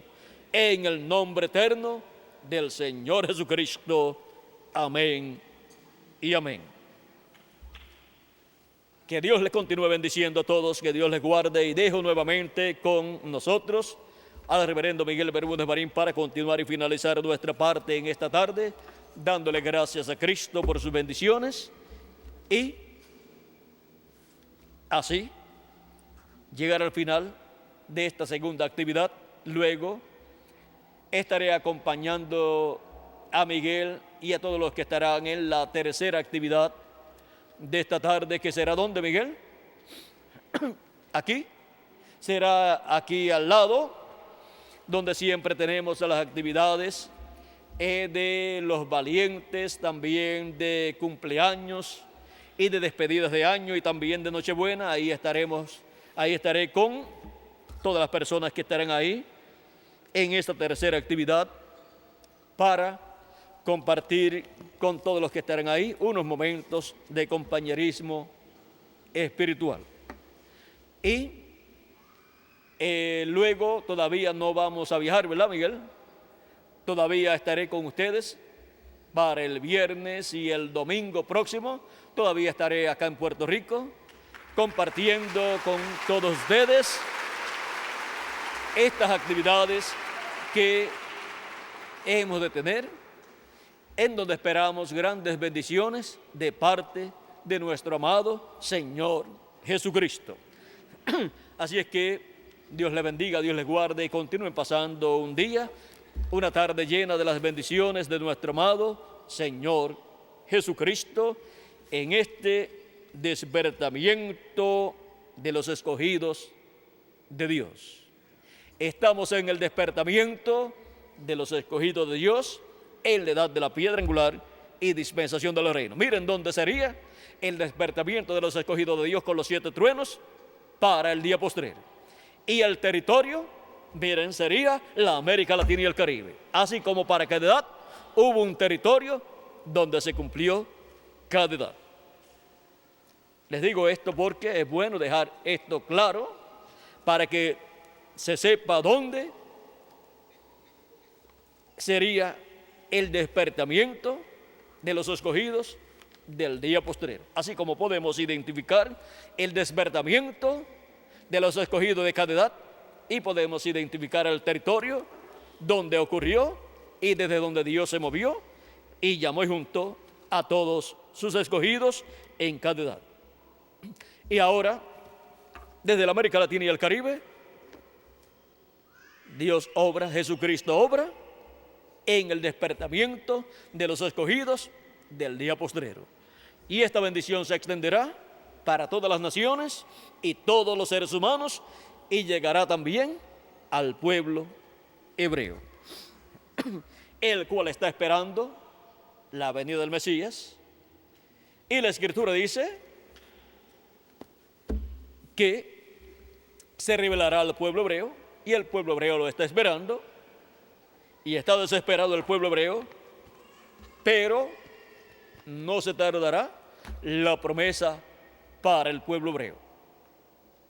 En el nombre eterno del Señor Jesucristo. Amén y amén. Que Dios les continúe bendiciendo a todos, que Dios les guarde, y dejo nuevamente con nosotros al reverendo Miguel Bermúdez Marín para continuar y finalizar nuestra parte en esta tarde, dándole gracias a Cristo por sus bendiciones y así llegar al final de esta segunda actividad. Luego estaré acompañando a Miguel y a todos los que estarán en la tercera actividad de esta tarde, que será ¿dónde, Miguel? Aquí. Será aquí al lado, donde siempre tenemos las actividades de los valientes, también de cumpleaños y de despedidas de año y también de Nochebuena. Ahí estaré con todas las personas que estarán ahí en esta tercera actividad para compartir con todos los que estarán ahí unos momentos de compañerismo espiritual. Y luego todavía no vamos a viajar, ¿verdad, Miguel? Todavía estaré con ustedes para el viernes y el domingo próximo. Todavía estaré acá en Puerto Rico compartiendo con todos ustedes estas actividades que hemos de tener, en donde esperamos grandes bendiciones de parte de nuestro amado Señor Jesucristo. Así es que Dios les bendiga, Dios les guarde y continúen pasando un día una tarde llena de las bendiciones de nuestro amado Señor Jesucristo en este despertamiento de los escogidos de Dios. Estamos en el despertamiento de los escogidos de Dios en la edad de la piedra angular y dispensación de los reinos. Miren dónde sería el despertamiento de los escogidos de Dios con los 7 truenos para el día postrero. Y el territorio, miren, sería la América Latina y el Caribe. Así como para cada edad hubo un territorio donde se cumplió cada edad. Les digo esto porque es bueno dejar esto claro para que se sepa dónde sería el despertamiento de los escogidos del día postrero. Así como podemos identificar el despertamiento de los escogidos de cada edad y podemos identificar el territorio donde ocurrió y desde donde Dios se movió y llamó y juntó a todos sus escogidos en cada edad. Y ahora, desde la América Latina y el Caribe, Dios obra, Jesucristo obra en el despertamiento de los escogidos del día postrero. Y esta bendición se extenderá para todas las naciones y todos los seres humanos y llegará también al pueblo hebreo, el cual está esperando la venida del Mesías. Y la Escritura dice que se revelará al pueblo hebreo y el pueblo hebreo lo está esperando y está desesperado el pueblo hebreo, pero no se tardará la promesa para el pueblo hebreo.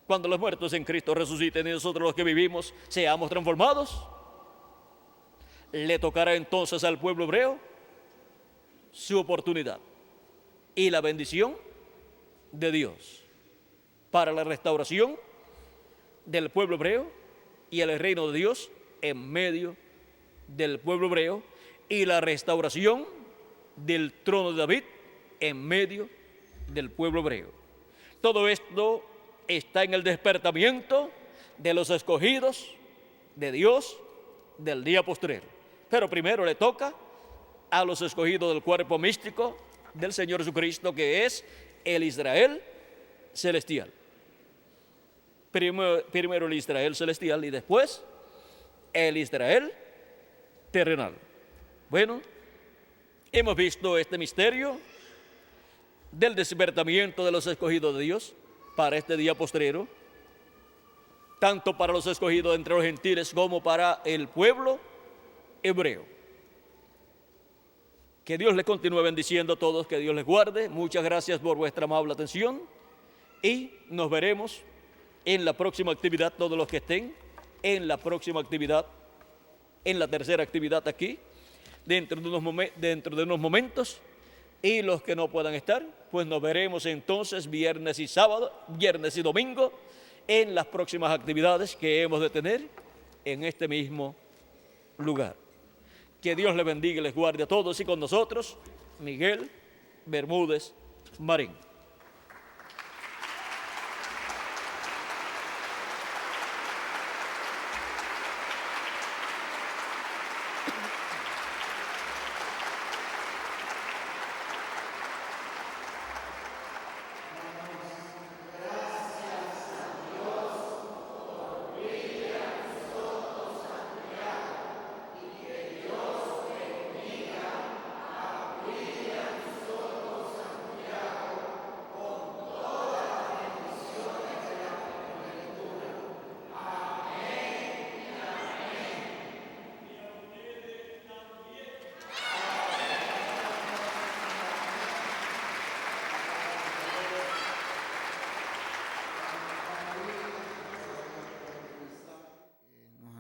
Cuando los muertos en Cristo resuciten y nosotros los que vivimos seamos transformados, le tocará entonces al pueblo hebreo su oportunidad y la bendición de Dios para la restauración del pueblo hebreo y el reino de Dios en medio del pueblo hebreo y la restauración del trono de David en medio del pueblo hebreo. Todo esto está en el despertamiento de los escogidos de Dios del día postrero. Pero primero le toca a los escogidos del cuerpo místico del Señor Jesucristo, que es el Israel celestial. Primero el Israel celestial y después el Israel terrenal. Bueno, hemos visto este misterio del despertamiento de los escogidos de Dios para este día postrero, tanto para los escogidos entre los gentiles como para el pueblo hebreo. Que Dios les continúe bendiciendo a todos, que Dios les guarde. Muchas gracias por vuestra amable atención y nos veremos en la próxima actividad, todos los que estén en la próxima actividad, en la tercera actividad aquí, dentro de unos momentos, y los que no puedan estar, pues nos veremos entonces viernes y domingo, en las próximas actividades que hemos de tener en este mismo lugar. Que Dios les bendiga y les guarde a todos y con nosotros, Miguel Bermúdez Marín.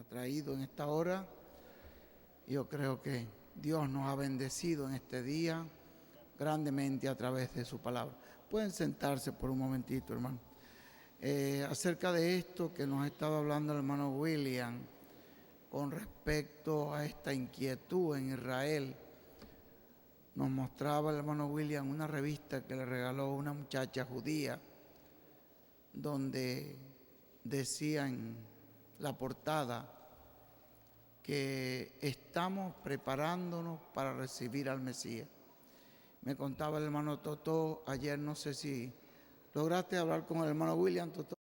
Traído en esta hora. Yo creo que Dios nos ha bendecido en este día grandemente a través de su palabra. Pueden sentarse por un momentito, hermano. Acerca de esto que nos ha estado hablando el hermano William con respecto a esta inquietud en Israel, nos mostraba el hermano William una revista que le regaló una muchacha judía donde decía en la portada que estamos preparándonos para recibir al Mesías. Me contaba el hermano Totó ayer, no sé si lograste hablar con el hermano William Totó.